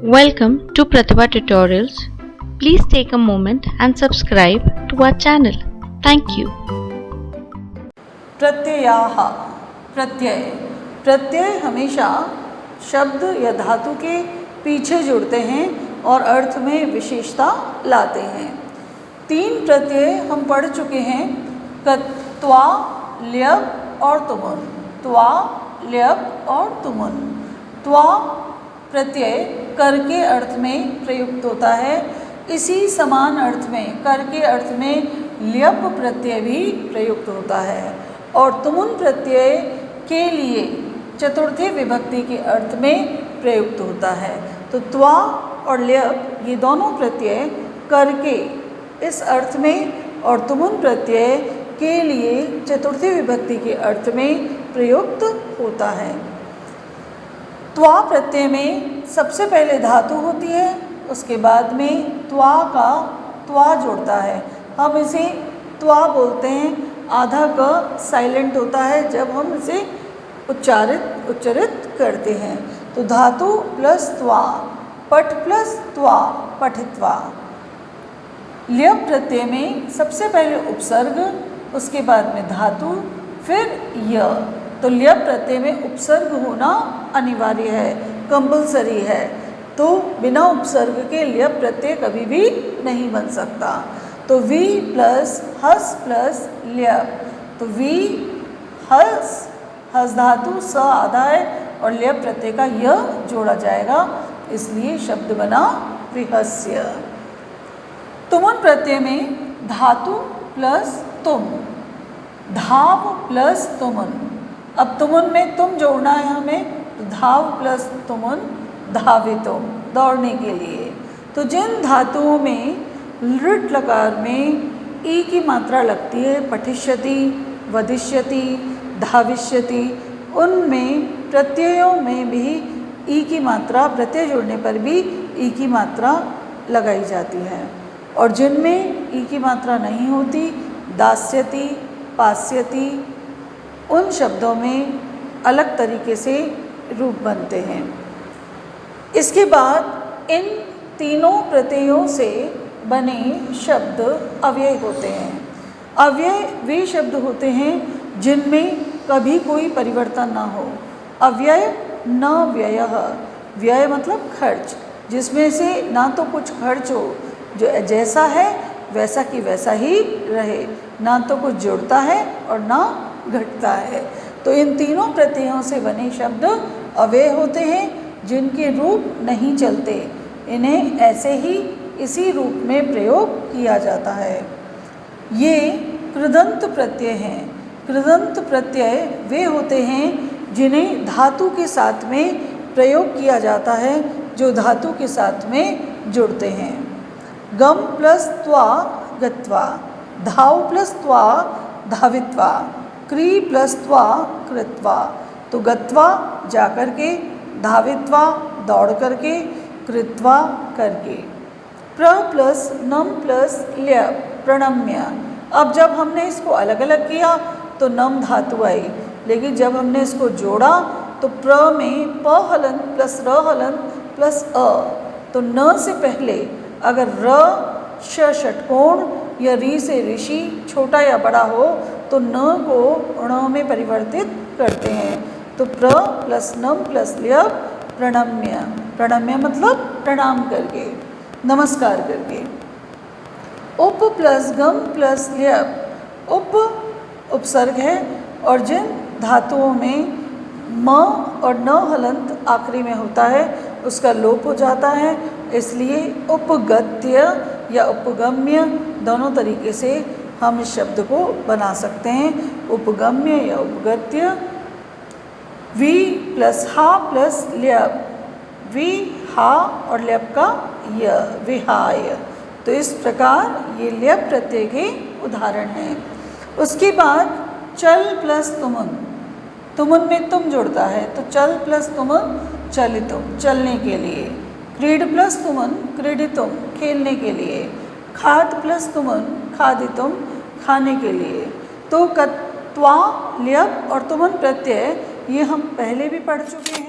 Welcome to Pratibha Tutorials. Please take a moment and subscribe to our channel. Thank you. प्रत्ययाः प्रत्यय प्रत्यय हमेशा शब्द या धातु के पीछे जुड़ते हैं और अर्थ में विशेषता लाते हैं। 3 प्रत्यय हम पढ़ चुके हैं, त्वा, ल्यप और तुमुन। त्वा, ल्यप और तुमुन। त्वा प्रत्यय कर के अर्थ में प्रयुक्त होता है। इसी समान अर्थ में कर के अर्थ में ल्यप प्रत्यय भी प्रयुक्त होता है और तुमुन प्रत्यय के लिए चतुर्थी विभक्ति के अर्थ में प्रयुक्त होता है। तो त्वा और ल्यप ये दोनों प्रत्यय कर के इस अर्थ में और तुमुन प्रत्यय के लिए चतुर्थी विभक्ति के अर्थ में प्रयुक्त होता है। त्वा प्रत्यय में सबसे पहले धातु होती है, उसके बाद में त्वा का त्वा जुड़ता है। हम इसे त्वा बोलते हैं। आधा क साइलेंट होता है जब हम इसे उच्चरित करते हैं। तो धातु प्लस त्वा, पठ प्लस त्वा, पठित्वा। ल्यप प्रत्यय में सबसे पहले उपसर्ग, उसके बाद में धातु, फिर य। तो ल्यप प्रत्यय में उपसर्ग होना अनिवार्य है, कंपल्सरी है। तो बिना उपसर्ग के ल्यप प्रत्यय कभी भी नहीं बन सकता। तो वी प्लस हस प्लस ल्यप। तो वी हस, हस धातु स आधा है और ल्यप प्रत्यय का य जोड़ा जाएगा, इसलिए शब्द बना विहस्य। तुमुन प्रत्यय में धातु प्लस तुम, धाव प्लस तुमुन। अब तुमुन में तुम जोड़ना है हमें, तो धाव प्लस तुमुन, धावितुम, दौड़ने के लिए। तो जिन धातुओं में लृट लकार में ई की मात्रा लगती है, पठिष्यति, वदिष्यति, धाविष्यति, उनमें प्रत्ययों में भी ई की मात्रा, प्रत्यय जोड़ने पर भी ई की मात्रा लगाई जाती है। और जिनमें ई की मात्रा नहीं होती, दास्यति, पास्यति, उन शब्दों में अलग तरीके से रूप बनते हैं। इसके बाद इन तीनों प्रत्ययों से बने शब्द अव्यय होते हैं। अव्यय वे शब्द होते हैं जिनमें कभी कोई परिवर्तन ना हो। अव्यय न व्ययः, व्यय मतलब खर्च, जिसमें से ना तो कुछ खर्च हो, जो जैसा है वैसा की वैसा ही रहे, ना तो कुछ जुड़ता है और ना घटता है। तो इन तीनों प्रत्ययों से बने शब्द अव्यय होते हैं जिनके रूप नहीं चलते। इन्हें ऐसे ही इसी रूप में प्रयोग किया जाता है। ये कृदंत प्रत्यय हैं। कृदंत प्रत्यय वे होते हैं जिन्हें धातु के साथ में प्रयोग किया जाता है, जो धातु के साथ में जुड़ते हैं। गम प्लस त्वा गत्वा, धाव प्लस त्वा धावित्वा, क्री प्लस त्वा कृत्वा। तो गत्वा जा करके, धावित्वा दौड़ करके, कृत्वा करके। प्र प्लस नम प्लस ल्यप, प्रणम्य। अब जब हमने इसको अलग अलग किया तो नम धातु आई, लेकिन जब हमने इसको जोड़ा तो प्र में प हलंत प्लस र हलंत प्लस अ। तो न से पहले अगर र श षटकोण या री से ऋषि छोटा या बड़ा हो तो न को ण में परिवर्तित करते हैं। तो प्र प्लस नम प्लस ल्यप, प्रणम्य। प्रणम्य मतलब प्रणाम करके, नमस्कार करके। उप प्लस गम प्लस ल्यप, उप उपसर्ग है और जिन धातुओं में म और न हलंत आखिरी में होता है उसका लोप हो जाता है, इसलिए उपगत्य या उपगम्य दोनों तरीके से हम इस शब्द को बना सकते हैं। उपगम्य या उपगत्य। वी प्लस हा प्लस ल्यप, वी हा और ल्यप का य, विहाय। तो इस प्रकार ये ल्यप प्रत्यय के उदाहरण हैं। उसके बाद चल प्लस तुमुन, तुमुन में तुम जुड़ता है तो चल प्लस तुमुन चलितुम, चलने के लिए। क्रीड प्लस तुमुन क्रीडितुम, खेलने के लिए। खाद प्लस तुमुन खादितुम, खाने के लिए। तो त्वा, ल्यप और तुमुन प्रत्यय ये हम पहले भी पढ़ चुके हैं।